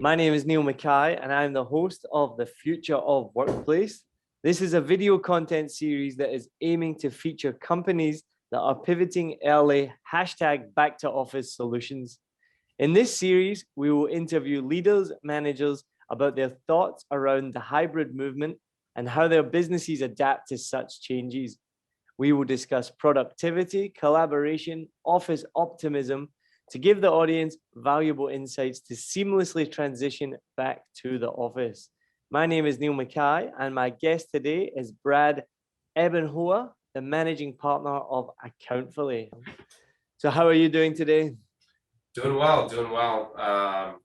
My name is Neil Mackay, and I'm the host of The Future of Workplace. This is a video content series that is aiming to feature companies that are pivoting early, #back to office solutions. In this series, we will interview leaders, managers about their thoughts around the hybrid movement and how their businesses adapt to such changes. We will discuss productivity, collaboration, office optimism, to give the audience valuable insights to seamlessly transition back to the office. My name is Neil Mackay, and my guest today is Brad Ebenhoeh, the managing partner of Accountfully. So how are you doing today? Doing well.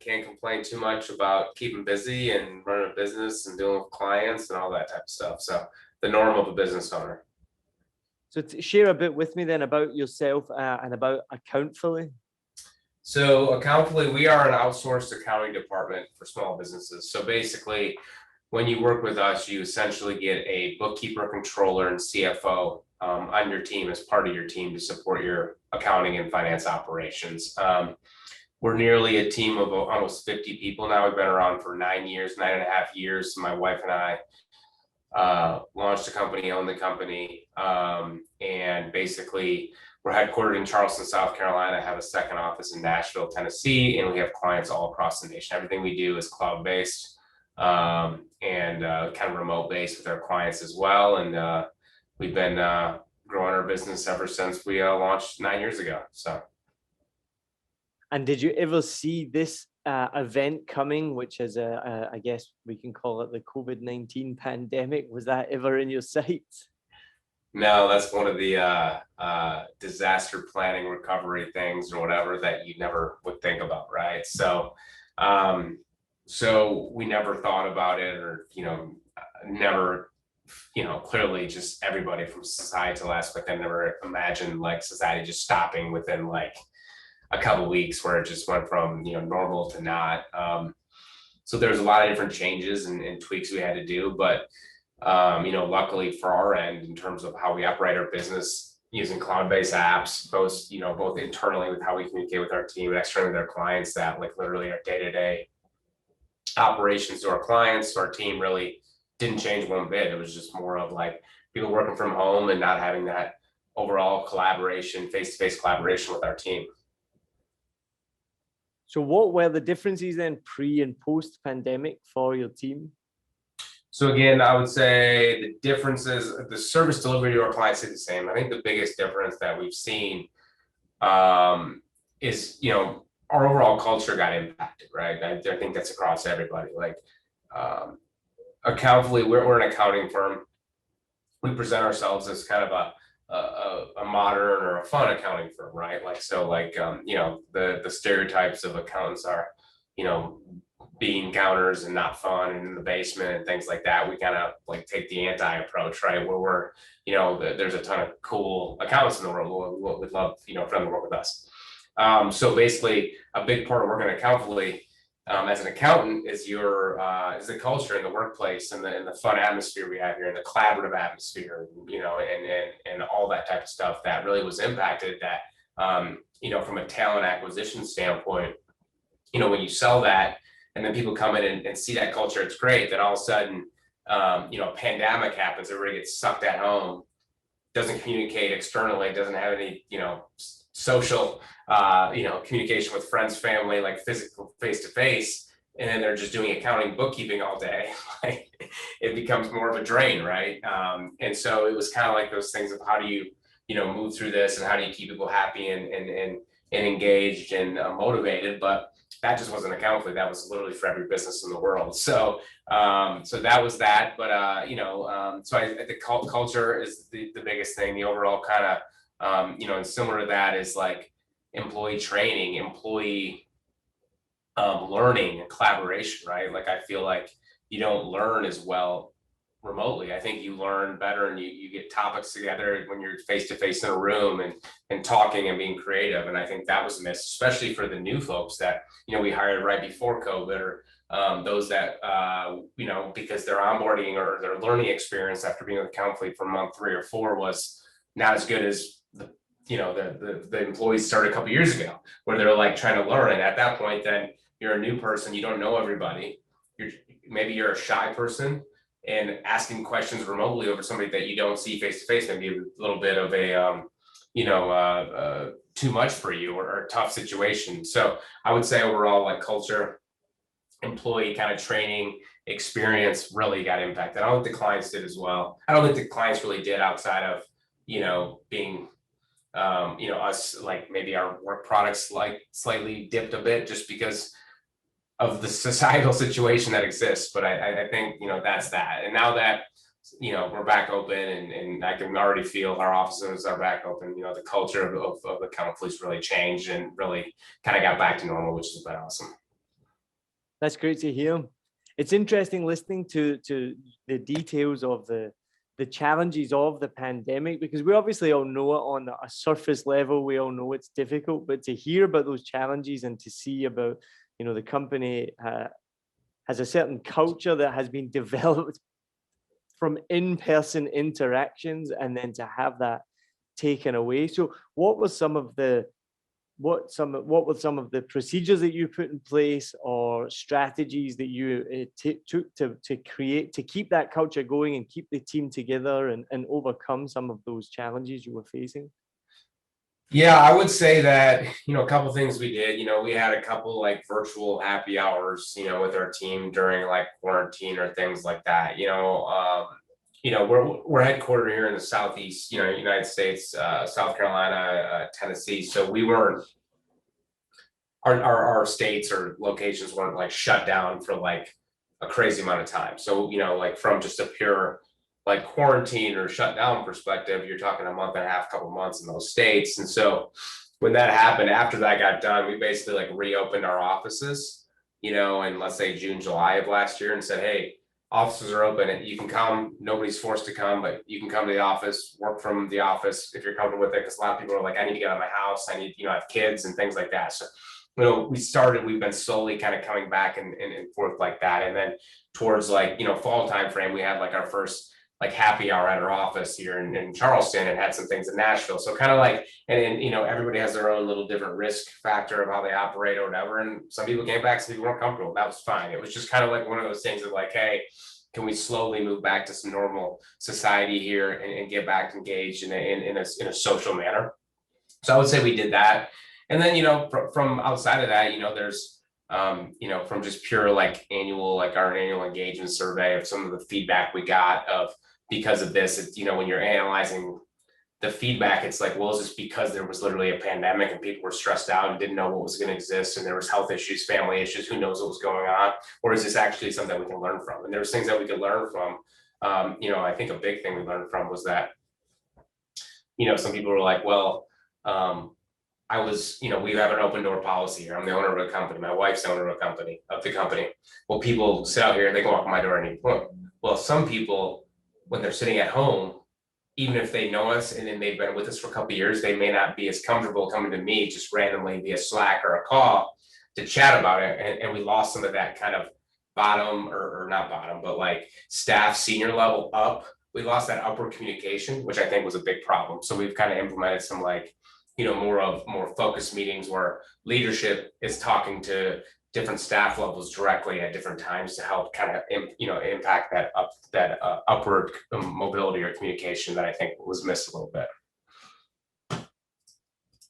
Can't complain too much about keeping busy and running a business and dealing with clients and all that type of stuff. So the norm of a business owner. So to share a bit with me then about yourself and about Accountfully. So Accountfully, we are an outsourced accounting department for small businesses. So basically, when you work with us, you essentially get a bookkeeper, controller, and CFO on your team as part of your team to support your accounting and finance operations. We're nearly a team of almost 50 people now. We've been around for 9.5 years. My wife and I launched the company, owned the company, and basically we're headquartered in Charleston, South Carolina, have a second office in Nashville, Tennessee, and we have clients all across the nation. Everything we do is cloud-based and kind of remote-based with our clients as well. And we've been growing our business ever since we launched 9 years ago. And did you ever see this event coming, which is, I guess we can call it the COVID-19 pandemic? Was that ever in your sights? No, that's one of the disaster planning recovery things or whatever that you never would think about, right? So we never thought about it, or never, clearly just everybody from societal aspect, I never imagined like society just stopping within like a couple of weeks, where it just went from normal to not. So there's a lot of different changes and tweaks we had to do, but luckily for our end, in terms of how we operate our business using cloud-based apps, both internally with how we communicate with our team and externally with our clients, that like literally our day-to-day operations to our clients, to our team, really didn't change one bit. It was just more of like people working from home and not having that overall collaboration, face-to-face collaboration with our team. So what were the differences then pre and post pandemic for your team? So again, I would say the differences, the service delivery to our clients is the same. I think the biggest difference that we've seen is, our overall culture got impacted, right? I think that's across everybody. Like Accountfully, we're an accounting firm. We present ourselves as kind of a modern or a fun accounting firm, right? The stereotypes of accountants are, bean counters and not fun and in the basement and things like that. We kind of like take the anti approach, right? Where we're, there's a ton of cool accountants in the world who would love, for them to work with us. So basically a big part of working at Accountfully as an accountant is is the culture in the workplace and the fun atmosphere we have here and the collaborative atmosphere, and all that type of stuff that really was impacted that, from a talent acquisition standpoint, when you sell that, and then people come in and see that culture, it's great. Then all of a sudden, a pandemic happens, everybody gets sucked at home, doesn't communicate externally, doesn't have any, social, communication with friends, family, like physical face-to-face, and then they're just doing accounting, bookkeeping all day. It becomes more of a drain, right? And so it was kind of like those things of how do you, move through this, and how do you keep people happy and engaged and motivated, but that just wasn't Accountfully. That was literally for every business in the world. So that was that. But so I think culture is the biggest thing. The overall kind of and similar to that is like employee training, employee learning and collaboration, right? Like I feel like you don't learn as well remotely. I think you learn better and you get topics together when you're face to face in a room and talking and being creative. And I think that was missed, especially for the new folks that, we hired right before COVID, or those that, because their onboarding or their learning experience after being with Accountfully for month 3 or 4 was not as good as the employees started a couple of years ago, where they're like trying to learn. And at that point, then you're a new person, you don't know everybody, maybe you're a shy person, and asking questions remotely over somebody that you don't see face to face may be a little bit of a too much for you, or a tough situation. So I would say overall, like culture, employee kind of training experience really got impacted. I don't think the clients did as well. I don't think the clients really did outside of, being, us, like maybe our work products like slightly dipped a bit just because of the societal situation that exists. But I think, that's that. And now that, we're back open, and I can already feel our offices are back open, the culture of Accountfully's really changed and really kind of got back to normal, which has been awesome. That's great to hear. It's interesting listening to the details of the challenges of the pandemic, because we obviously all know it on a surface level. We all know it's difficult, but to hear about those challenges and to see about, the company has a certain culture that has been developed from in-person interactions, and then to have that taken away. So what were some of the procedures that you put in place, or strategies that you took to keep that culture going and keep the team together and overcome some of those challenges you were facing? Yeah, I would say that, a couple things we did, we had a couple like virtual happy hours, with our team during like quarantine or things like that. We're headquartered here in the Southeast, United States, South Carolina, Tennessee. So we weren't, our states or locations weren't like shut down for like a crazy amount of time. So, like from just a pure like quarantine or shutdown perspective, you're talking a month and a half, couple months in those states. And so when that happened, after that got done, we basically like reopened our offices, in let's say June, July of last year, and said, hey, offices are open and you can come. Nobody's forced to come, but you can come to the office, work from the office if you're comfortable with it. Because a lot of people are like, I need to get out of my house. I need, I have kids and things like that. So, we've been slowly kind of coming back and forth like that. And then towards like, fall timeframe, we had like our first like happy hour at our office here in Charleston, and had some things in Nashville. So kind of like, and everybody has their own little different risk factor of how they operate or whatever. And some people came back, some people weren't comfortable. That was fine. It was just kind of like one of those things of like, hey, can we slowly move back to some normal society here and get back engaged in a social manner? So I would say we did that. And then, from outside of that, there's, from just pure like our annual engagement survey of some of the feedback we got of, because of this, it's, when you're analyzing the feedback, it's like, well, is this because there was literally a pandemic and people were stressed out and didn't know what was going to exist, and there was health issues, family issues, who knows what was going on? Or is this actually something that we can learn from? And there's things that we could learn from. I think a big thing we learned from was that, some people were like, well, I was, we have an open door policy here. I'm the owner of a company. My wife's the owner of the company. Well, people sit out here, they can walk in my door at any point. Well, some people, when they're sitting at home, even if they know us and then they've been with us for a couple of years, they may not be as comfortable coming to me just randomly via Slack or a call to chat about it. And we lost some of that kind of bottom or not bottom, but like staff senior level up. We lost that upward communication, which I think was a big problem. So we've kind of implemented some like, more focused meetings where leadership is talking to different staff levels directly at different times to help kind of, impact that upward mobility or communication that I think was missed a little bit.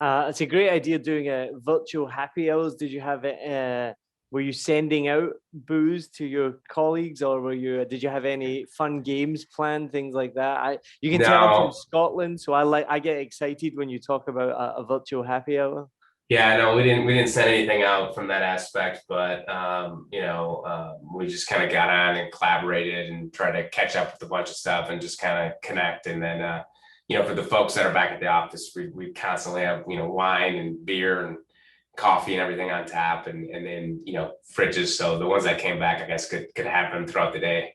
It's a great idea doing a virtual happy hours. Did you have it? Were you sending out booze to your colleagues, or did you have any fun games planned, things like that? You can tell I'm from Scotland, so I get excited when you talk about a virtual happy hour. Yeah, no, we didn't send anything out from that aspect, but we just kind of got on and collaborated and tried to catch up with a bunch of stuff and just kind of connect. And then for the folks that are back at the office, we constantly have wine and beer and coffee and everything on tap, and then fridges. So the ones that came back, I guess, could happen throughout the day.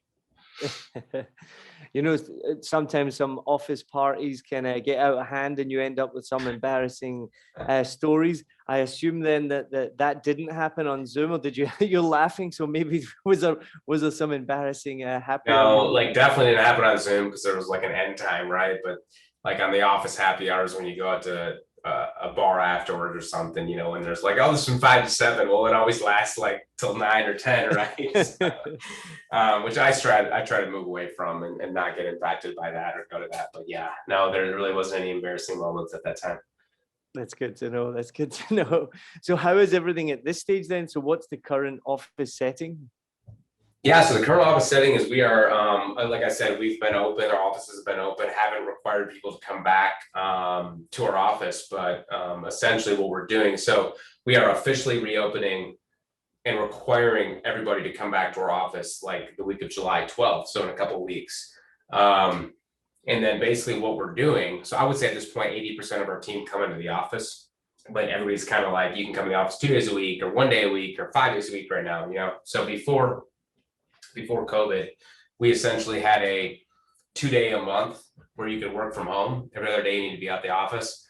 Sometimes some office parties can get out of hand, and you end up with some embarrassing stories. I assume then that didn't happen on Zoom, or did you? You're laughing, so maybe was there some embarrassing happy? No, like definitely didn't happen on Zoom because there was like an end time, right? But like on the office happy hours, when you go out to a bar afterward or something, you know, and there's like, oh, this is from 5 to 7. Well, it always lasts like till 9 or 10, right? Which I try to move away from and not get impacted by that or go to that. But yeah, no, there really wasn't any embarrassing moments at that time. That's good to know. That's good to know. So how is everything at this stage then? So what's the current office setting? Yeah, so the current office setting is we are, like I said, we've been open, our offices have been open, haven't required people to come back to our office, but essentially what we're doing, so we are officially reopening and requiring everybody to come back to our office like the week of July 12th, so in a couple of weeks. And then basically what we're doing, so I would say at this point, 80% of our team come into the office, but everybody's kind of like, you can come to the office 2 days a week or 1 day a week or 5 days a week right now, you know? So before COVID, we essentially had a 2-day a month where you could work from home. Every other day you need to be at the office.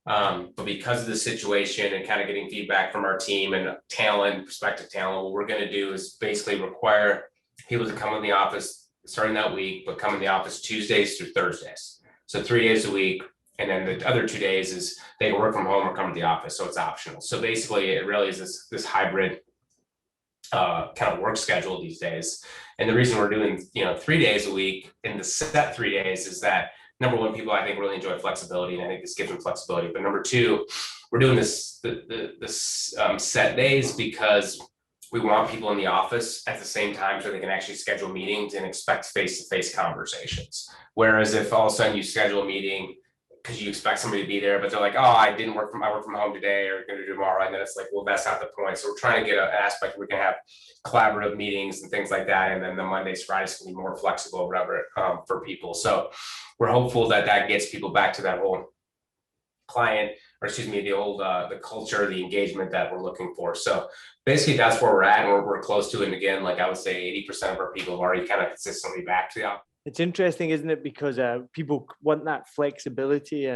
But because of the situation and kind of getting feedback from our team and talent, prospective talent, what we're going to do is basically require people to come in the office starting that week, but come in the office Tuesdays through Thursdays. So 3 days a week. And then the other 2 days is they can work from home or come to the office. So it's optional. So basically it really is this hybrid kind of work schedule these days. And the reason we're doing, 3 days a week in the set 3 days is that number one, people I think really enjoy flexibility, and I think this gives them flexibility. But number two, we're doing this set days because we want people in the office at the same time so they can actually schedule meetings and expect face-to-face conversations. Whereas if all of a sudden you schedule a meeting because you expect somebody to be there, but they're like, oh, I work from home today or going to do tomorrow. And then it's like, well, that's not the point. So we're trying to get an aspect where we can have collaborative meetings and things like that. And then the Mondays, Fridays can be more flexible or whatever for people. So we're hopeful that gets people back to that whole the culture, the engagement that we're looking for. So basically that's where we're at, and we're close to it. And again, like I would say 80% of our people have already kind of consistently back to the office. It's interesting, isn't it? Because people want that flexibility,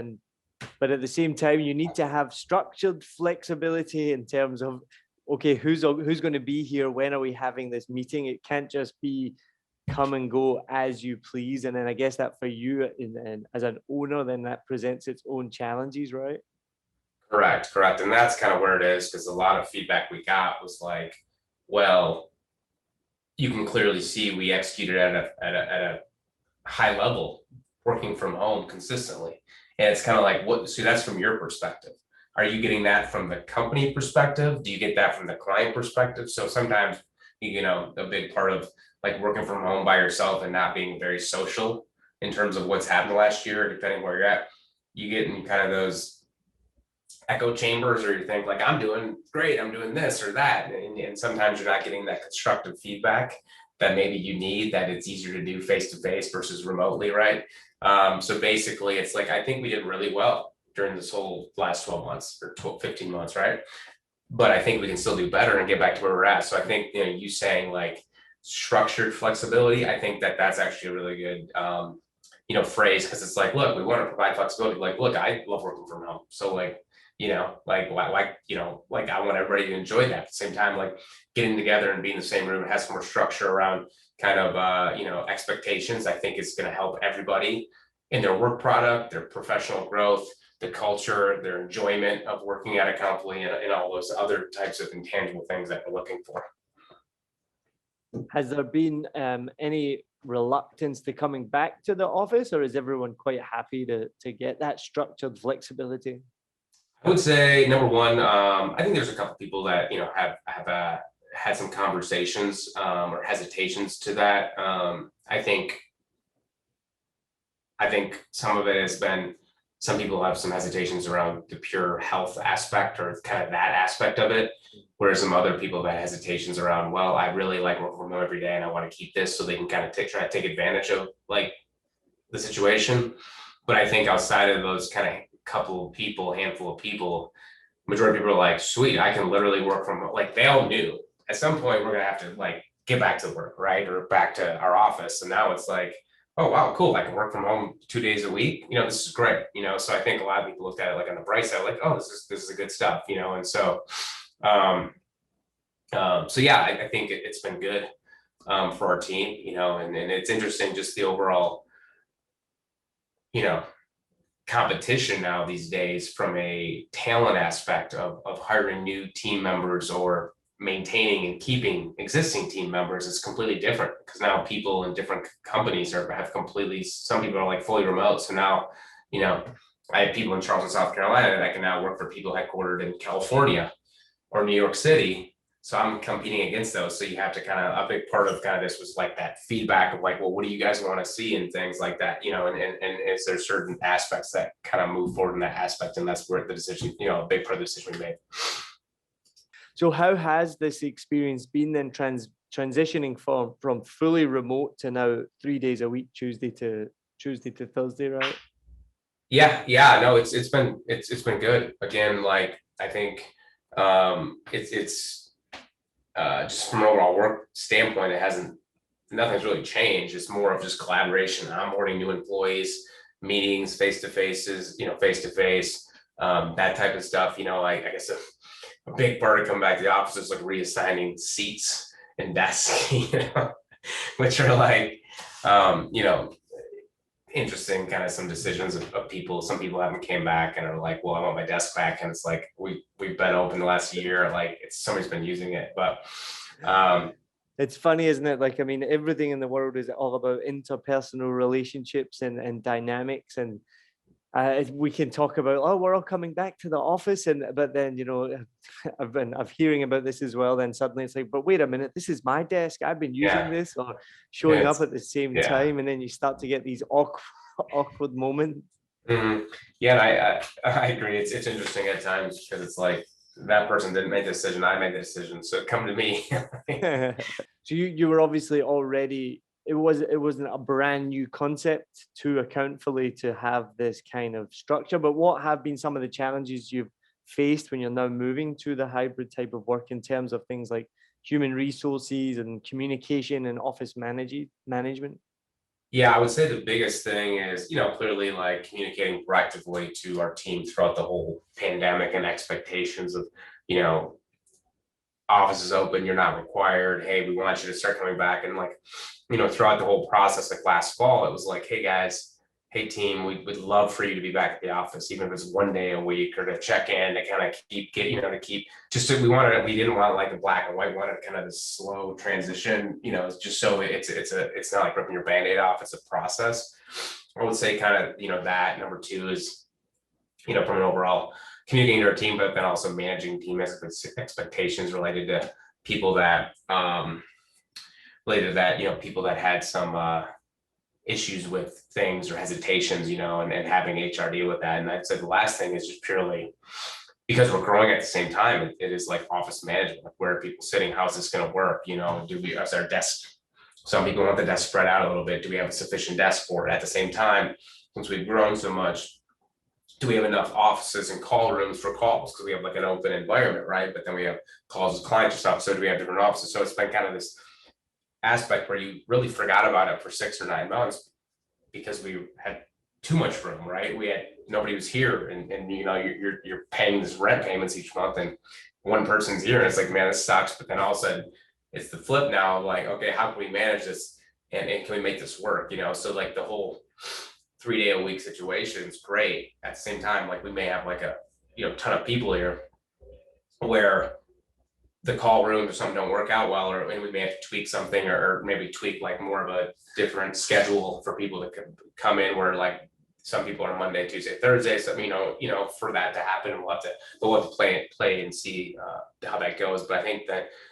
but at the same time, you need to have structured flexibility in terms of, okay, who's going to be here? When are we having this meeting? It can't just be come and go as you please. And then I guess that for you as an owner, then that presents its own challenges, right? Correct. And that's kind of where it is, because a lot of feedback we got was like, well, you can clearly see we executed at a high level working from home consistently. And it's kind of like, so that's from your perspective. Are you getting that from the company perspective? Do you get that from the client perspective? So sometimes, a big part of like working from home by yourself and not being very social in terms of what's happened last year, depending where you're at, you get in kind of those echo chambers, or you think like, I'm doing great, I'm doing this or that. And sometimes you're not getting that constructive feedback that maybe you need, that it's easier to do face-to-face versus remotely, right? So basically it's like, I think we did really well during this whole last 12 months or 15 months, right? But I think we can still do better and get back to where we're at. So I think, you saying like structured flexibility, I think that's actually a really good, phrase, because it's like, look, we want to provide flexibility. Like, look, I love working from home. So like, I want everybody to enjoy that. At the same time, like getting together and being in the same room, it has some more structure around kind of, expectations. I think it's going to help everybody in their work product, their professional growth, the culture, their enjoyment of working at Accountfully, and all those other types of intangible things that we're looking for. Has there been any reluctance to coming back to the office, or is everyone quite happy to get that structured flexibility? I would say number one, I think there's a couple people that have had some conversations or hesitations to that. I think some of it has been, some people have some hesitations around the pure health aspect or kind of that aspect of it, whereas some other people have had hesitations around, well, I really like working from home every day and I want to keep this, so they can kind of try to take advantage of like the situation. But I think outside of those kind of handful of people, majority of people are like, sweet, I can literally work from home. Like they all knew at some point we're gonna have to like get back to work, right? Or back to our office. And now it's like, oh wow, cool, I can work from home 2 days a week. This is great. So I think a lot of people looked at it like on the bright side, like, oh, this is a good stuff, and so so yeah, I think it's been good for our team, and it's interesting just the overall, competition now these days from a talent aspect of hiring new team members or maintaining and keeping existing team members is completely different, because now people in different companies have completely, some people are like fully remote. So now, I have people in Charleston, South Carolina that can now work for people headquartered in California or New York City. So I'm competing against those. So you have to a big part of this was like that feedback of like, well, what do you guys want to see and things like that, and is there certain aspects that kind of move forward in that aspect? And that's where the decision, a big part of the decision we made. So how has this experience been then transitioning from fully remote to now 3 days a week, Tuesday to Thursday, right? Yeah, no, it's been good. Again, like I think it's just from an overall work standpoint, nothing's really changed. It's more of just collaboration, onboarding new employees, meetings, face to face, that type of stuff. I guess a big part of coming back to the office is like reassigning seats and desks, which are like, interesting some decisions of people. Some people haven't came back and are like, well, I want my desk back. And it's like, we've been open the last year, like somebody's been using it. But it's funny, isn't it? Like, I mean, everything in the world is all about interpersonal relationships and dynamics. And we can talk about, oh, we're all coming back to the office, but then I've hearing about this as well. Then suddenly it's like, but wait a minute, this is my desk. I've been using this, or showing up at the same time, and then you start to get these awkward moments. Mm-hmm. Yeah, I agree. It's interesting at times, because it's like that person didn't make the decision, I made the decision, so come to me. So you were obviously already. It wasn't a brand new concept to Accountfully to have this kind of structure, but what have been some of the challenges you've faced when you're now moving to the hybrid type of work in terms of things like human resources and communication and office management? Yeah, I would say the biggest thing is, clearly like communicating proactively to our team throughout the whole pandemic, and expectations of, office is open, you're not required. Hey, we want you to start coming back. And like, throughout the whole process, like last fall, it was like, hey guys, hey team, we'd love for you to be back at the office, even if it's 1 day a week, or to check in, to kind of keep getting, we didn't want like a black and white, we wanted kind of this slow transition, just so it's not like ripping your Band-Aid off, it's a process. I would say that. Number two is, from an overall communicating to our team, but then also managing team expectations related to people that, people that had some issues with things or hesitations, and having HR deal with that. And I'd say the last thing is just purely because we're growing at the same time, it is like office management, like where are people sitting, how's this going to work? Is our desk, some people want the desk spread out a little bit. Do we have a sufficient desk for it? At the same time, since we've grown so much, do we have enough offices and call rooms for calls? Because we have like an open environment, right? But then we have calls with clients and stuff. So do we have different offices? So it's been kind of this aspect where you really forgot about it for 6 or 9 months, because we had too much room, right? Nobody was here, and you're paying this rent payments each month, and one person's here, and it's like, man, this sucks. But then all of a sudden it's the flip now of like, okay, how can we manage this, and can we make this work? So like the whole 3 day a week situation is great. At the same time, like we may have like a ton of people here where the call rooms or something don't work out well, and we may have to tweak something, or maybe tweak like more of a different schedule for people to come in, where like some people are Monday, Tuesday, Thursday. So for that to happen, we'll have to play and see how that goes. But I think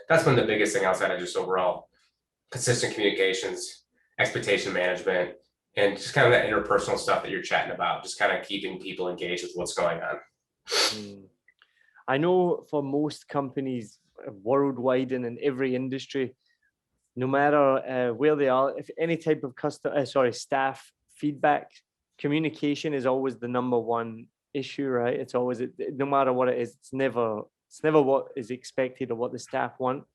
that's been the biggest thing, outside of just overall consistent communications, expectation management, and just kind of that interpersonal stuff that you're chatting about, just kind of keeping people engaged with what's going on. I know for most companies worldwide and in every industry, no matter where they are, if any type of staff feedback, communication is always the number one issue, right? It's always, no matter what it is, it's never what is expected or what the staff want.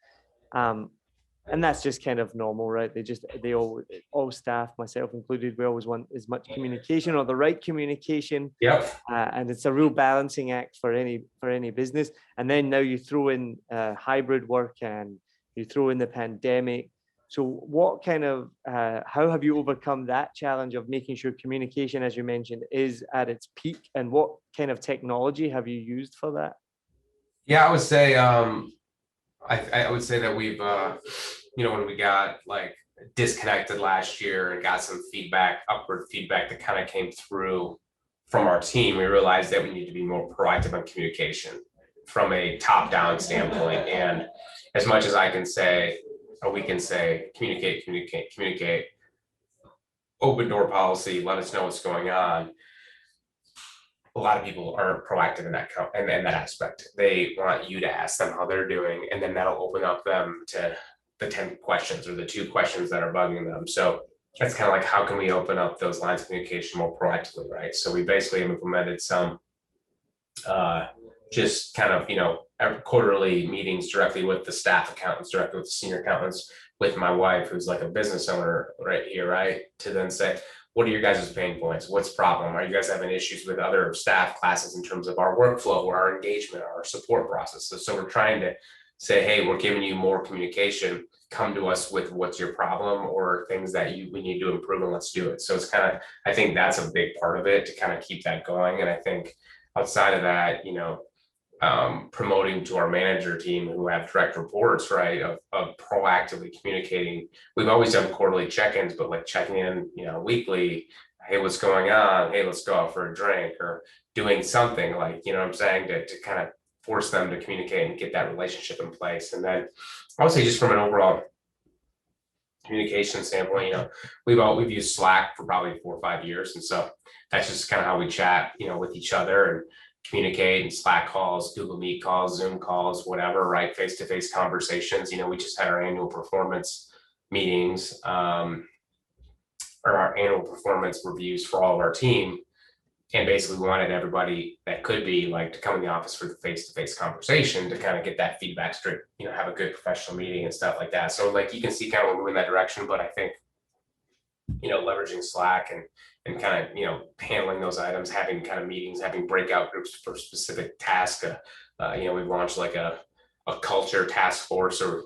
And that's just kind of normal, right? All staff, myself included, we always want as much communication, or the right communication. Yep. And it's a real balancing act for any business. And then now you throw in hybrid work, and you throw in the pandemic. So what kind of, how have you overcome that challenge of making sure communication, as you mentioned, is at its peak? And what kind of technology have you used for that? Yeah, I would say I would say that we've when we got like disconnected last year and got some feedback, upward feedback that kind of came through from our team, we realized that we need to be more proactive on communication from a top-down standpoint. And as much as I can say, or we can say, communicate, open door policy, let us know what's going on. A lot of people aren't proactive in that in that aspect. They want you to ask them how they're doing, and then that'll open up them to the 10 questions or the 2 questions that are bugging them. So that's kind of like, how can we open up those lines of communication more proactively, right? So we basically have implemented some just kind of, quarterly meetings directly with the staff accountants, directly with the senior accountants, with my wife, who's like a business owner right here, right? To then say, what are your guys' pain points? What's the problem? Are you guys having issues with other staff classes in terms of our workflow or our engagement, or our support processes? So we're trying to say, hey, we're giving you more communication. Come to us with what's your problem or things that we need to improve, and let's do it. So it's kind of, I think that's a big part of it to kind of keep that going. And I think outside of that, promoting to our manager team who have direct reports, right, of proactively communicating. We've always done quarterly check-ins, but like checking in, weekly, hey, what's going on? Hey, let's go out for a drink, or doing something like, what I'm saying, to kind of force them to communicate and get that relationship in place. And then I would say, just from an overall communication standpoint, we've used Slack for probably 4 or 5 years. And so that's just kind of how we chat, with each other and communicate, and Slack calls, Google Meet calls, Zoom calls, whatever, right? Face-to-face conversations. We just had our annual performance meetings, or our annual performance reviews for all of our team. And basically we wanted everybody that could be like to come in the office for the face-to-face conversation to kind of get that feedback straight, have a good professional meeting and stuff like that. So like, you can see kind of we're moving that direction, but I think, leveraging Slack and kind of, handling those items, having kind of meetings, having breakout groups for specific tasks. We've launched like a culture task force, or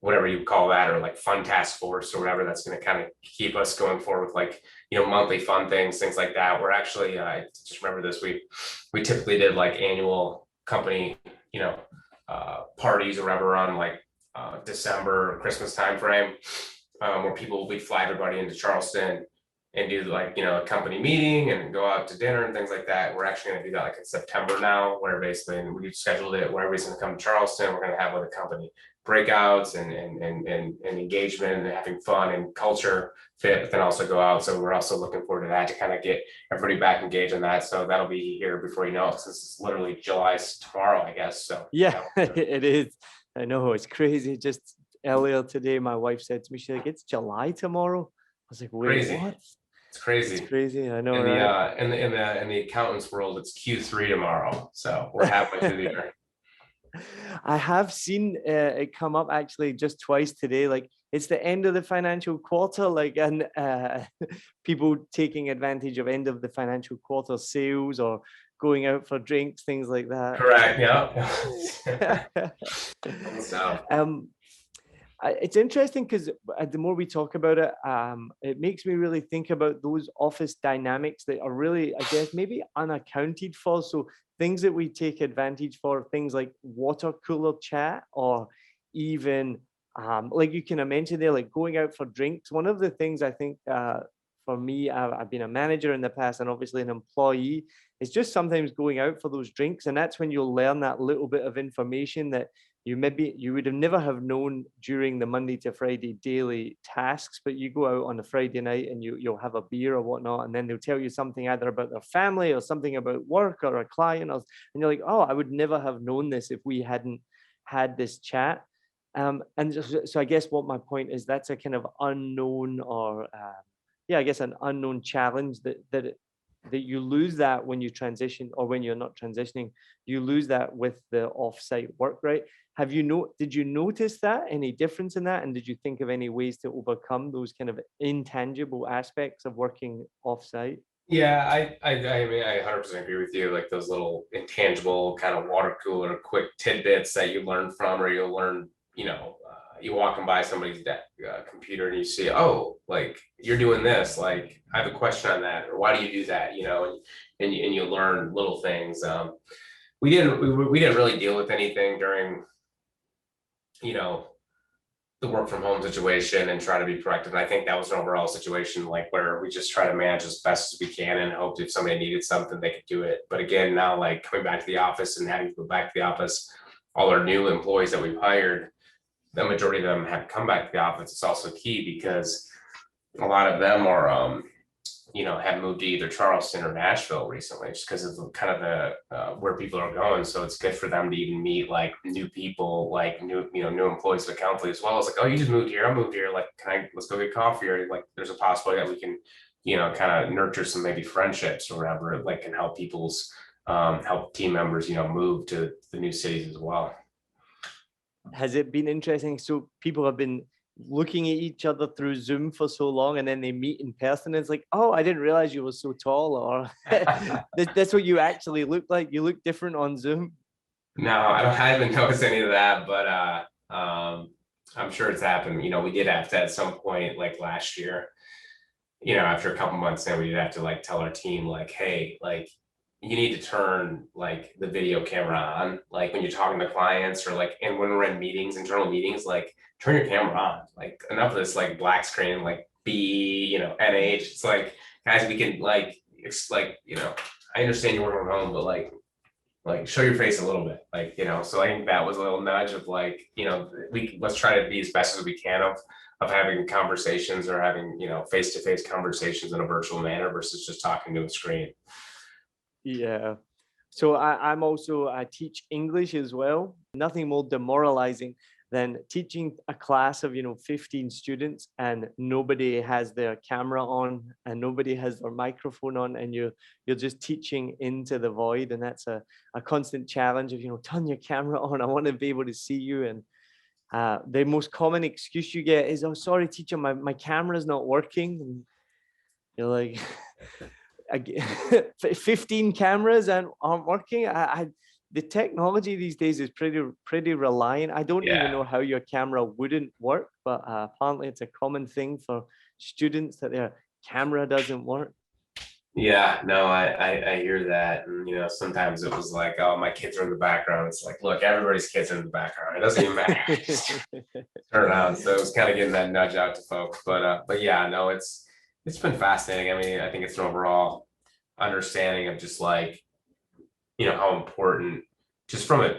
whatever you call that, or like fun task force or whatever, that's going to kind of keep us going forward with like, monthly fun things like that. We're actually, I just remember this, we typically did like annual company, parties or whatever on like December, Christmas timeframe, where we'd fly everybody into Charleston and do like, a company meeting and go out to dinner and things like that. We're actually going to do that like in September now, where basically, and we've scheduled it where everybody's going to come to Charleston. We're going to have with a company breakouts and engagement and having fun and culture fit, but then also go out. So we're also looking forward to that, to kind of get everybody back engaged in that. So that'll be here before you know it, since it's literally July's tomorrow, I guess. So yeah, it is. I know, it's crazy. Just earlier today, my wife said to me, she's like, it's July tomorrow. I was like, wait, crazy. what? It's crazy. It's crazy. I know, In right? in the accountants world, it's Q3 tomorrow. So we're halfway through the year. I have seen it come up actually just twice today. Like, it's the end of the financial quarter, like, and people taking advantage of end of the financial quarter sales, or going out for drinks, things like that. Correct. Yeah. So. It's interesting because the more we talk about it, it makes me really think about those office dynamics that are really, I guess, maybe unaccounted for. So things that we take advantage for, things like water cooler chat, or even like you can mention there, like going out for drinks. One of the things I think for me, I've been a manager in the past and obviously an employee, it's just sometimes going out for those drinks. And that's when you'll learn that little bit of information that you would have never have known during the Monday to Friday daily tasks, but you go out on a Friday night and you'll have a beer or whatnot, and then they'll tell you something either about their family or something about work or a client, and you're like, oh, I would never have known this if we hadn't had this chat. And so I guess what my point is, that's a kind of unknown, or I guess an unknown challenge that you lose that when you transition, or when you're not transitioning, you lose that with the offsite work, right? Did you notice that, any difference in that? And did you think of any ways to overcome those kind of intangible aspects of working offsite? Yeah, I mean, I 100% agree with you. Like those little intangible kind of water cooler quick tidbits that you learn from, or you'll learn, you walking by somebody's computer and you see, oh, like you're doing this, like I have a question on that, or why do you do that, you know, and you learn little things. We didn't really deal with anything during, you know, the work from home situation and try to be proactive. And I think that was an overall situation like where we just try to manage as best as we can and hoped if somebody needed something, they could do it. But again, now like coming back to the office and having to go back to the office, all our new employees that we've hired, the majority of them have come back to the office. It's also key because a lot of them are, you know, have moved to either Charleston or Nashville recently, just because of kind of the where people are going. So it's good for them to even meet like new people, like new employees of Accountfully, as well as like, oh, you just moved here, I moved here. Like, let's go get coffee, or like, there's a possibility that we can, you know, kind of nurture some maybe friendships or whatever, like can help help team members, you know, move to the new cities as well. Has it been interesting? So people have been looking at each other through Zoom for so long, and then they meet in person. It's like, oh, I didn't realize you were so tall, or that's what you actually look like. You look different on Zoom. No, I haven't noticed any of that, but I'm sure it's happened. You know, we did have to at some point, like last year, you know, after a couple months, then we did have to like tell our team, like, hey, like, you need to turn like the video camera on, like when you're talking to clients or like, and when we're in meetings, internal meetings, like turn your camera on, like enough of this like black screen, like you know, NH. It's like, guys, we can like, it's like, you know, I understand you're working from home, but like show your face a little bit, like, you know. So I think that was a little nudge of like, you know, let's try to be as best as we can of having conversations or having, you know, face-to-face conversations in a virtual manner versus just talking to a screen. Yeah. So I teach English as well. Nothing more demoralizing than teaching a class of, 15 students and nobody has their camera on and nobody has their microphone on, and you're just teaching into the void. And that's a constant challenge of, turn your camera on. I want to be able to see you. And the most common excuse you get is, oh, sorry, teacher, my camera's not working. And you're like, 15 cameras and aren't working. The technology these days is pretty reliant. I don't even know how your camera wouldn't work, but apparently it's a common thing for students that their camera doesn't work. Yeah, no, I hear that. And, sometimes it was like, oh, my kids are in the background. It's like, look, everybody's kids are in the background. It doesn't even matter. Turn it on. So it was kind of getting that nudge out to folks. But yeah, no, it's been fascinating. I mean, I think it's an overall understanding of just like, how important, just from a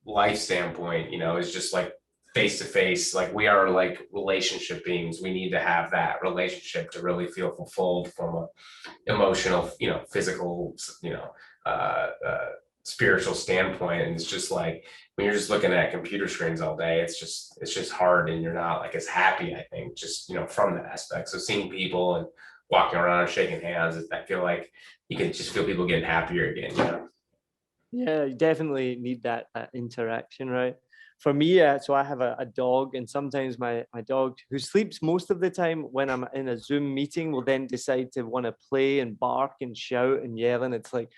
life standpoint, is just like face to face. Like, we are like relationship beings. We need to have that relationship to really feel fulfilled from a emotional, physical, spiritual standpoint. And it's just like, when you're just looking at computer screens all day, it's just hard, and you're not like as happy, I think, just, from that aspect. So seeing people and walking around and shaking hands, I feel like you can just feel people getting happier again. Yeah, you definitely need that interaction, right? For me, so I have a dog, and sometimes my dog, who sleeps most of the time when I'm in a Zoom meeting, will then decide to want to play and bark and shout and yell. And it's like,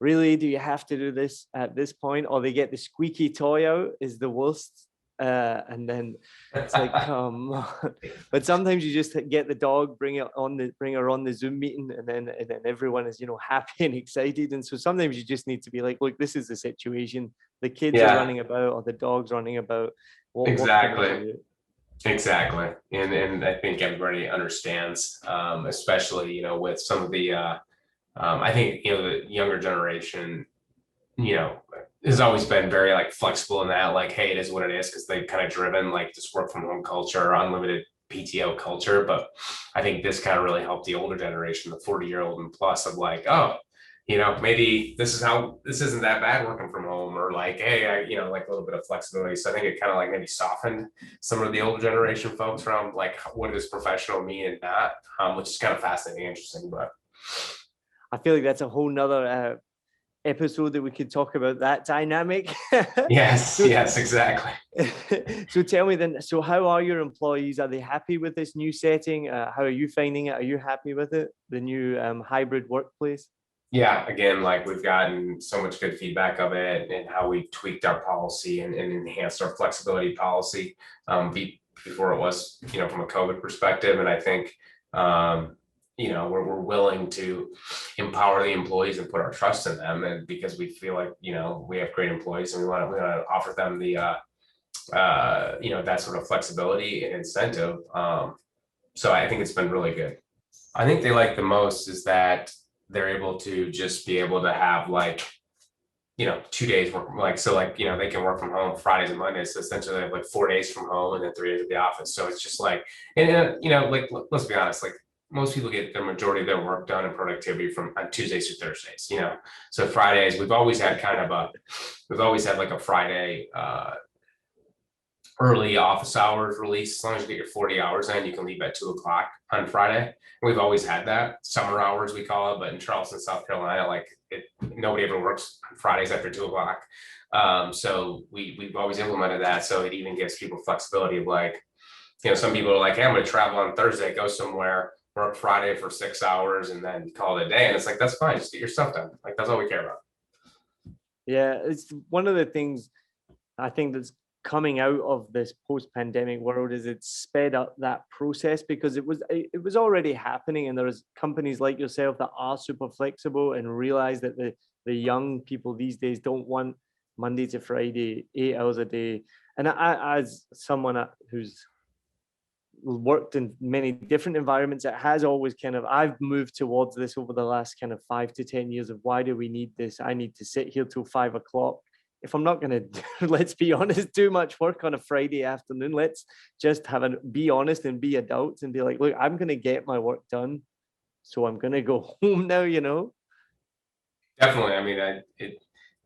really, do you have to do this at this point? Or they get the squeaky toy out, is the worst. And then it's like, come on. But sometimes you just get the dog, bring her on the Zoom meeting, and then everyone is, happy and excited. And so sometimes you just need to be like, look, this is the situation. The kids are running about, or the dog's running about. Exactly. Exactly. And I think everybody understands, especially, with some of the, I think, the younger generation, has always been very like flexible in that, like, hey, it is what it is, because they've kind of driven like this work from home culture, unlimited PTO culture. But I think this kind of really helped the older generation, the 40-year-old and plus, of like, oh, maybe this isn't that bad working from home, or like, hey, like a little bit of flexibility. So I think it kind of like maybe softened some of the older generation folks from like, what does professional mean and not, which is kind of fascinating, interesting. But I feel like that's a whole nother episode that we could talk about that dynamic. Yes, exactly. So tell me then, so how are your employees? Are they happy with this new setting? How are you finding it? Are you happy with it, the new hybrid workplace? Yeah, again, like, we've gotten so much good feedback of it and how we tweaked our policy and enhanced our flexibility policy. before it was, from a COVID perspective. And I think, we're willing to empower the employees and put our trust in them, and because we feel like, we have great employees and we want to offer them the, that sort of flexibility and incentive. So I think it's been really good. I think they like the most is that they're able to just be able to have 2 days work, they can work from home Fridays and Mondays. So essentially they have 4 days from home and then 3 days at the office. So it's just let's be honest, most people get the majority of their work done and productivity on Tuesdays to Thursdays, So Fridays, we've always had a Friday, early office hours release. As long as you get your 40 hours in, you can leave at 2 o'clock on Friday. And we've always had that. Summer hours, we call it, but in Charleston, South Carolina, nobody ever works on Fridays after 2 o'clock. So we've always implemented that. So it even gives people flexibility of some people are like, hey, I'm going to travel on Thursday, go somewhere, work Friday for 6 hours and then call it a day. And it's that's fine. Just get your stuff done. That's all we care about. Yeah. It's one of the things I think that's coming out of this post-pandemic world is it's sped up that process, because it was already happening, and there's companies like yourself that are super flexible and realize that the young people these days don't want Monday to Friday 8 hours a day. And I, as someone who's worked in many different environments, it has always I've moved towards this over the last 5 to 10 years of, why do we need this? I need to sit here till 5 o'clock. If I'm not going to, let's be honest, do much work on a Friday afternoon, let's just be honest and be adults and be like, look, I'm going to get my work done, so I'm going to go home now, Definitely. I mean,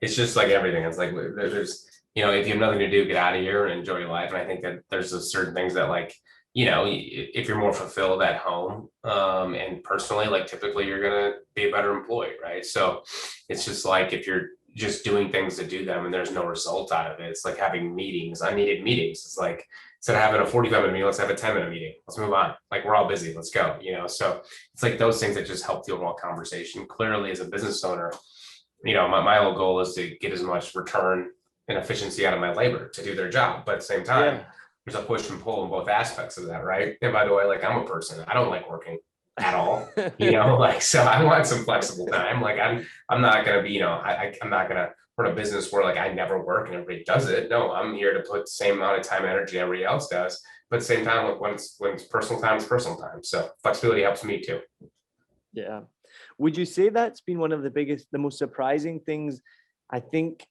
it's just like everything. It's there's, if you have nothing to do, get out of here and enjoy your life. And I think that there's certain things that if you're more fulfilled at home and personally, typically you're going to be a better employee, right? So it's just if you're just doing things to do them and there's no result out of it, it's like having meetings, unneeded meetings. It's instead of having a 45-minute meeting, let's have a 10-minute meeting. Let's move on. We're all busy. Let's go. So it's those things that just help the overall conversation. Clearly, as a business owner, my whole goal is to get as much return and efficiency out of my labor to do their job. But at the same time, there's a push and pull in both aspects of that, right? And by the way, I'm a person, I don't like working at all, so I want some flexible time. I'm not going to be, I'm not going to run a business where I never work and everybody does it. No, I'm here to put the same amount of time and energy everybody else does. But at the same time, when it's personal time, it's personal time. So flexibility helps me too. Yeah. Would you say that's been one of the most surprising things? I think,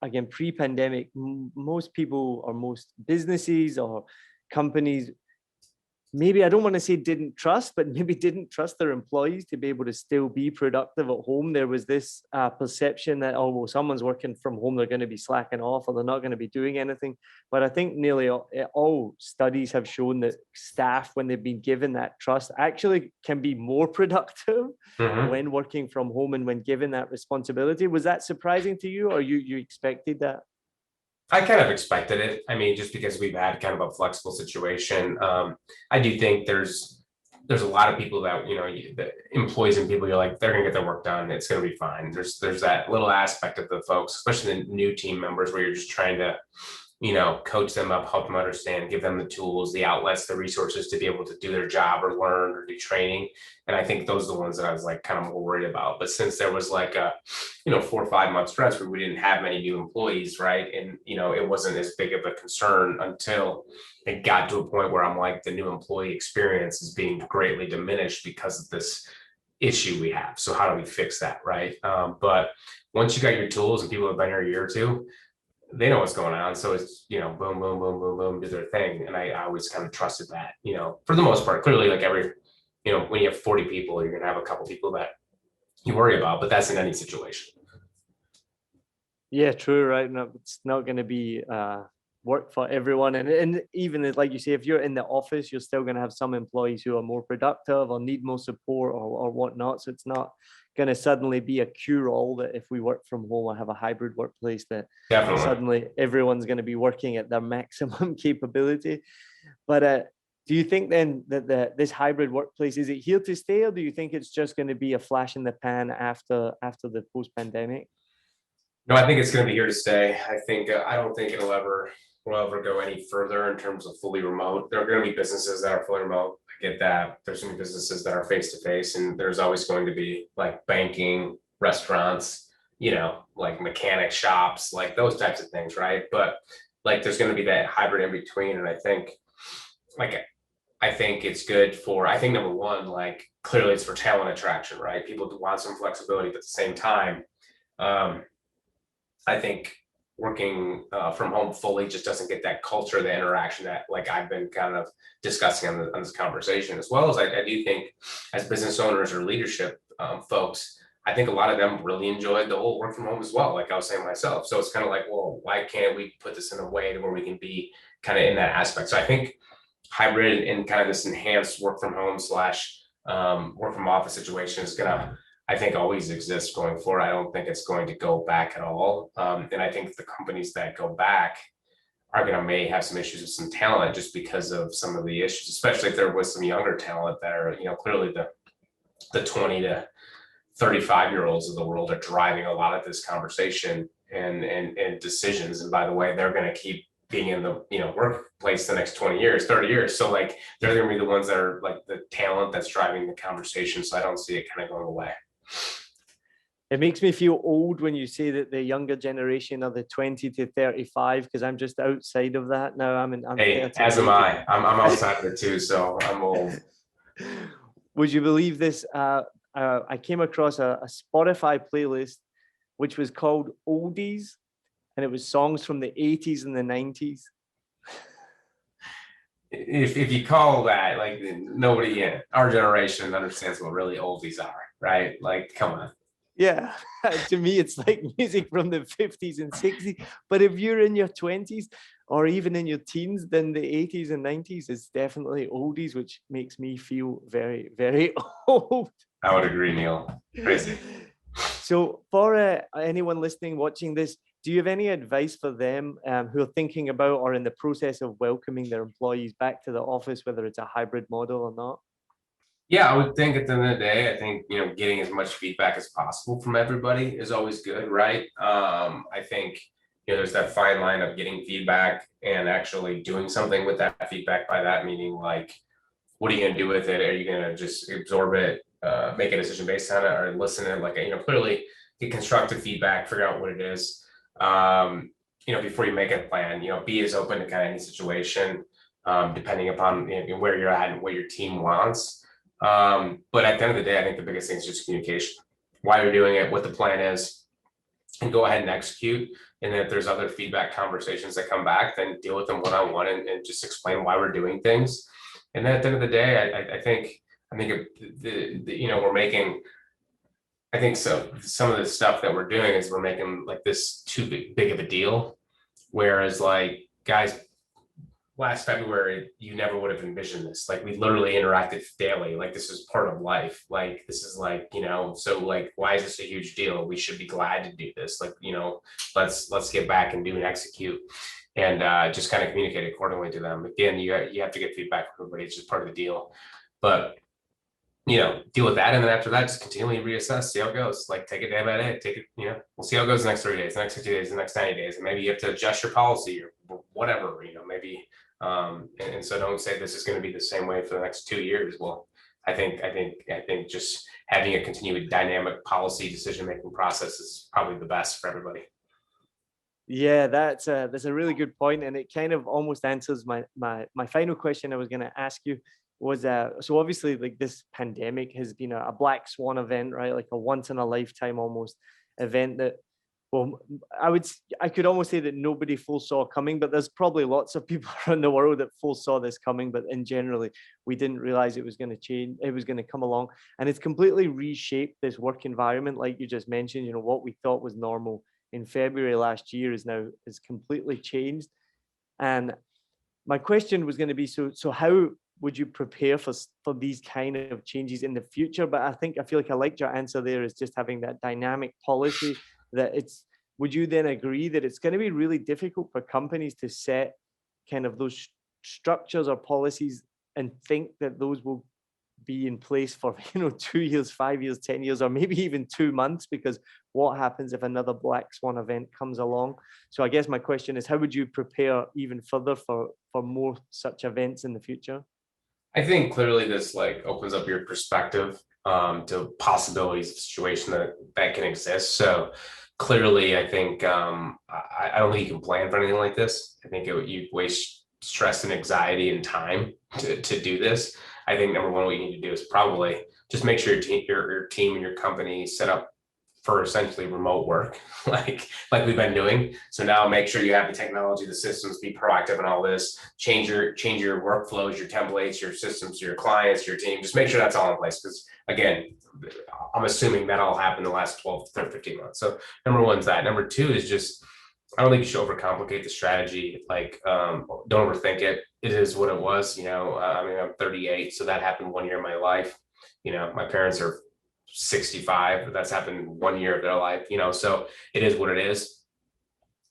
again, pre-pandemic, most people or most businesses or companies, maybe, I don't want to say didn't trust, but maybe didn't trust their employees to be able to still be productive at home. There was this perception that, oh, well, someone's working from home, they're going to be slacking off or they're not going to be doing anything. But I think nearly all studies have shown that staff, when they've been given that trust, actually can be more productive when working from home and when given that responsibility. Was that surprising to you, or you expected that? I kind of expected it. I mean, just because we've had kind of a flexible situation. I do think there's a lot of people that, the employees and people, you're they're going to get their work done. It's going to be fine. There's that little aspect of the folks, especially the new team members, where you're just trying to, coach them up, help them understand, give them the tools, the outlets, the resources to be able to do their job or learn or do training. And I think those are the ones that I was kind of more worried about. But since there was a, 4 or 5 month stretch where we didn't have many new employees, right? And, it wasn't as big of a concern until it got to a point where I'm the new employee experience is being greatly diminished because of this issue we have. So how do we fix that, right? But once you got your tools and people have been here a year or two, they know what's going on. So it's, boom, boom, boom, boom, boom, do their thing. And I always kind of trusted that, for the most part. Clearly, every, when you have 40 people, you're going to have a couple people that you worry about, but that's in any situation. Yeah, true, right? No, it's not going to be work for everyone. And even like you say, if you're in the office, you're still going to have some employees who are more productive or need more support or whatnot. So it's not going to suddenly be a cure-all that if we work from home or have a hybrid workplace that suddenly everyone's going to be working at their maximum capability. But do you think then that this hybrid workplace, is it here to stay, or do you think it's just going to be a flash in the pan after the post-pandemic? No, I think it's going to be here to stay. I don't think it'll ever we'll ever go any further in terms of fully remote. There are going to be businesses that are fully remote. I get that. There's going to be businesses that are face to face, and there's always going to be like banking, restaurants, like mechanic shops, like those types of things, right? But like there's going to be that hybrid in between, and like I think it's good for, I think number one, like clearly it's for talent attraction, right? People want some flexibility, but at the same time, I think working from home fully just doesn't get that culture, the interaction that like I've been kind of discussing on this conversation, as well as I do think as business owners or leadership folks, I think a lot of them really enjoyed the whole work from home as well, like I was saying myself. So it's kind of like, well, why can't we put this in a way to where we can be kind of in that aspect? So I think hybrid and kind of this enhanced work from home slash work from office situation is gonna, I think, always exist going forward. I don't think it's going to go back at all. And I think the companies that go back are gonna may have some issues with some talent just because of some of the issues, especially if there was some younger talent that are, clearly the 20 to 35-year-olds of the world are driving a lot of this conversation and decisions. And by the way, they're going to keep being in the workplace the next 20 years, 30 years. So like they're going to be the ones that are like the talent that's driving the conversation. So I don't see it kind of going away. It makes me feel old when you say that the younger generation are the 20 to 35, because I'm just outside of that now. I'm Hey, as am I. I'm outside of it too, so I'm old. Would you believe this? I came across a Spotify playlist which was called Oldies, and it was songs from the 80s and the 90s. If you call that, like, nobody in our generation understands what really oldies are, right? Like, come on. Yeah, to me, it's like music from the 50s and 60s. But if you're in your 20s or even in your teens, then the 80s and 90s is definitely oldies, which makes me feel very, very old. I would agree, Neil. Crazy. So for anyone listening, watching this, do you have any advice for them who are thinking about or in the process of welcoming their employees back to the office, whether it's a hybrid model or not? Yeah, I would think at the end of the day, I think, getting as much feedback as possible from everybody is always good, right? I think, there's that fine line of getting feedback and actually doing something with that feedback. By that meaning, like, what are you gonna do with it? Are you gonna just absorb it, make a decision based on it, or listen to it? Like, clearly get constructive feedback, figure out what it is, before you make a plan. Be as open to kind of any situation, depending upon where you're at and what your team wants. But at the end of the day, I think the biggest thing is just communication, why you're doing it, what the plan is, and go ahead and execute. And then if there's other feedback conversations that come back, then deal with them one-on-one and just explain why we're doing things. And then at the end of the day, I think we're making, I think so. Some of the stuff that we're doing is we're making like this too big of a deal. Whereas like, guys, last February, you never would have envisioned this. Like, we literally interacted daily. Like, this is part of life. Like, this is like, so like, why is this a huge deal? We should be glad to do this. Like, let's get back and do and execute, and just kind of communicate accordingly to them. Again, you have to get feedback from everybody. It's just part of the deal. But deal with that, and then after that, just continually reassess, see how it goes. Like, take it day by day. Take it, we'll see how it goes the next 30 days, the next 60 days, the next 90 days, and maybe you have to adjust your policy or whatever. Maybe. And so don't say this is going to be the same way for the next 2 years. Well, I think just having a continued dynamic policy decision-making process is probably the best for everybody. Yeah, that's a really good point, and it kind of almost answers my final question I was going to ask you. Was so obviously, like, this pandemic has been a black swan event, right? Like a once in a lifetime almost event that, well, I could almost say that nobody foresaw coming, but there's probably lots of people around the world that foresaw this coming, but in generally, we didn't realize it was going to change, it was going to come along, and it's completely reshaped this work environment. Like you just mentioned, what we thought was normal in February last year is completely changed. And my question was going to be, so how would you prepare for these kind of changes in the future? But I feel like I liked your answer there, is just having that dynamic policy. Would you then agree that it's going to be really difficult for companies to set kind of those structures or policies and think that those will be in place for 2 years, 5 years, 10 years, or maybe even 2 months, because what happens if another black swan event comes along? So I guess my question is, how would you prepare even further for more such events in the future? I think clearly this like opens up your perspective to possibilities of situation that can exist. So clearly, I think I don't think you can plan for anything like this. I think you'd waste stress and anxiety and time to do this. I think number one, what you need to do is probably just make sure your team and your company set up for essentially remote work, like we've been doing. So now make sure you have the technology, the systems, be proactive in all this, change your workflows, your templates, your systems, your clients, your team. Just make sure that's all in place. Because again, I'm assuming that all happened in the last 12 to 15 months. So number one is that. Number two is just, I don't think you should overcomplicate the strategy. Like, don't overthink it. It is what it was. I mean, I'm 38, so that happened 1 year of my life. My parents are 65, but that's happened 1 year of their life, so it is what it is.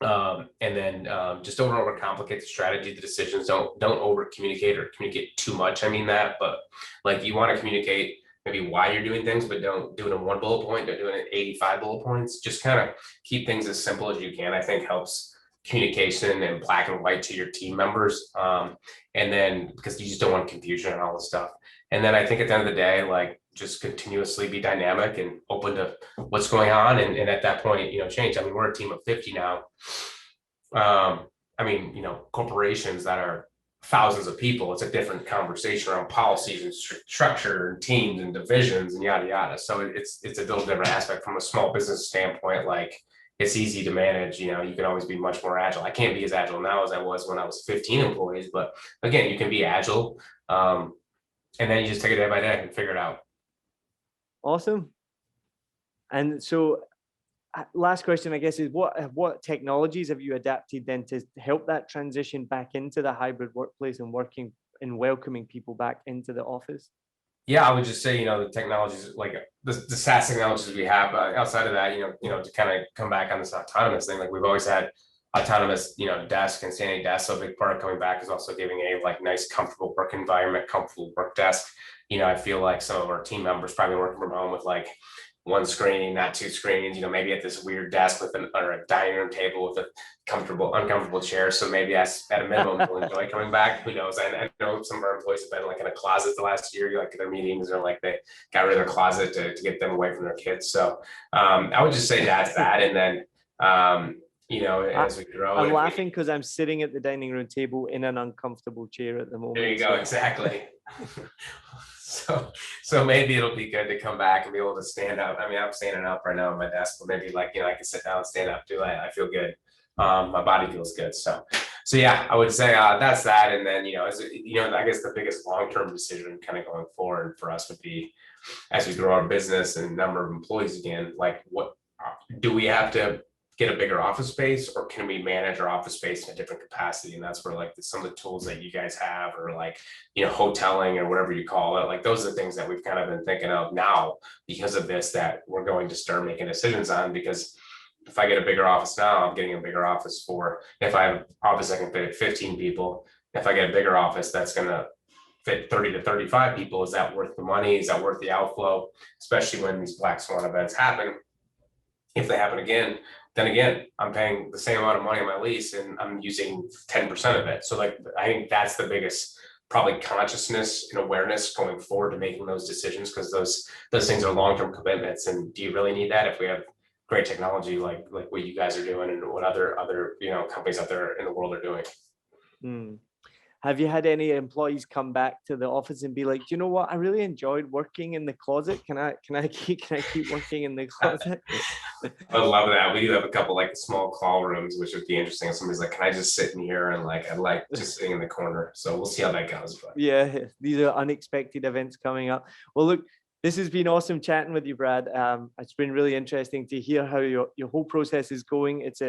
And then just don't overcomplicate the strategy, the decisions. Don't over communicate or communicate too much. I mean that, but like you want to communicate maybe why you're doing things, but don't do it in one bullet point. Don't do it in 85 bullet points. Just kind of keep things as simple as you can. I think helps communication and black and white to your team members. And then because you just don't want confusion and all this stuff. And then I think at the end of the day, like just continuously be dynamic and open to what's going on. And at that point, change. I mean, we're a team of 50 now. I mean, corporations that are thousands of people, it's a different conversation around policies and structure and teams and divisions and yada, yada. So it's a little different aspect from a small business standpoint. Like it's easy to manage, you can always be much more agile. I can't be as agile now as I was when I was 15 employees, but again, you can be agile. And then you just take it day by day and figure it out. Awesome. And so last question, I guess, is what technologies have you adapted then to help that transition back into the hybrid workplace and working and welcoming people back into the office? Yeah, I would just say, the technologies, like the SaaS technologies we have, outside of that, to kind of come back on this autonomous thing, like we've always had autonomous, desk and standing desk. So a big part of coming back is also giving a like nice, comfortable work environment, comfortable work desk. I feel like some of our team members probably working from home with like one screen, not two screens, maybe at this weird desk with or a dining room table with a uncomfortable chair. So maybe at a minimum, we'll enjoy coming back. Who knows? I know some of our employees have been like in a closet the last year, like their meetings, or like they got rid of their closet to get them away from their kids. So I would just say that's that. And then, as we grow. I'm laughing because I'm sitting at the dining room table in an uncomfortable chair at the moment. There you go, exactly. So maybe it'll be good to come back and be able to stand up. I mean, I'm standing up right now at my desk, but maybe like, I can sit down and stand up too. I feel good. My body feels good. So yeah, I would say that's that. And then, I guess the biggest long-term decision kind of going forward for us would be, as we grow our business and number of employees again, like what do we have to get a bigger office space, or can we manage our office space in a different capacity? And that's where like some of the tools that you guys have, or like, hoteling or whatever you call it, like those are the things that we've kind of been thinking of now because of this, that we're going to start making decisions on. Because if I get a bigger office now, I'm getting a bigger office for, if I have an office that can fit 15 people, if I get a bigger office that's going to fit 30 to 35 people, is that worth the money? Is that worth the outflow? Especially when these black swan events happen. If they happen again, then again, I'm paying the same amount of money on my lease and I'm using 10% of it. So like, I think that's the biggest probably consciousness and awareness going forward to making those decisions, because those things are long-term commitments. And do you really need that if we have great technology like what you guys are doing and what other companies out there in the world are doing? Have you had any employees come back to the office and be like, do you know what? I really enjoyed working in the closet. Can I keep working in the closet? I love that. We do have a couple like small call rooms, which would be interesting. If somebody's like, can I just sit in here? And like, I like just sitting in the corner. So we'll see how that goes. But yeah, these are unexpected events coming up. Well, look, this has been awesome chatting with you, Brad. It's been really interesting to hear how your whole process is going. It's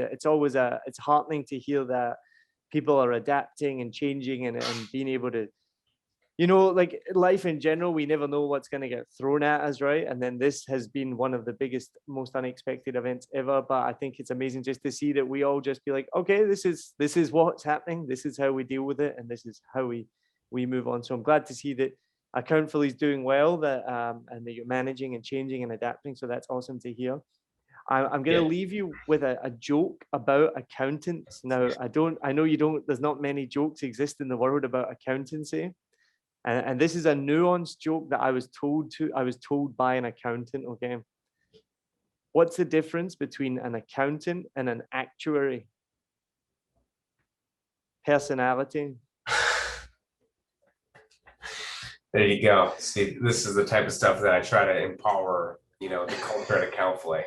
heartening to hear that people are adapting and changing and being able to, like life in general, we never know what's going to get thrown at us, right? And then this has been one of the biggest, most unexpected events ever. But I think it's amazing just to see that we all just be like, okay, this is what's happening. This is how we deal with it. And this is how we move on. So I'm glad to see that Accountfully is doing well, and that you're managing and changing and adapting. So that's awesome to hear. I'm going to Yeah. leave you with a joke about accountants. Now, I know you don't, there's not many jokes exist in the world about accountancy. And this is a nuanced joke that I was told by an accountant, okay? What's the difference between an accountant and an actuary? Personality. There you go. See, this is the type of stuff that I try to empower, the culture at Accountfully.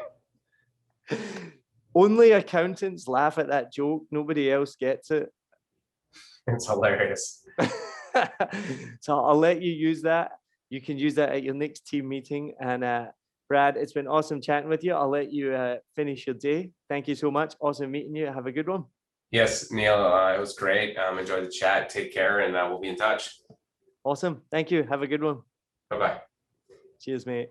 Only accountants laugh at that joke. Nobody else gets it. It's hilarious. So I'll let you use that. You can use that at your next team meeting. And Brad, it's been awesome chatting with you. I'll let you finish your day. Thank you so much. Awesome meeting you. Have a good one. Yes, Neil, it was great. Enjoy the chat. Take care, and we'll be in touch. Awesome. Thank you. Have a good one. Bye-bye. Cheers, mate.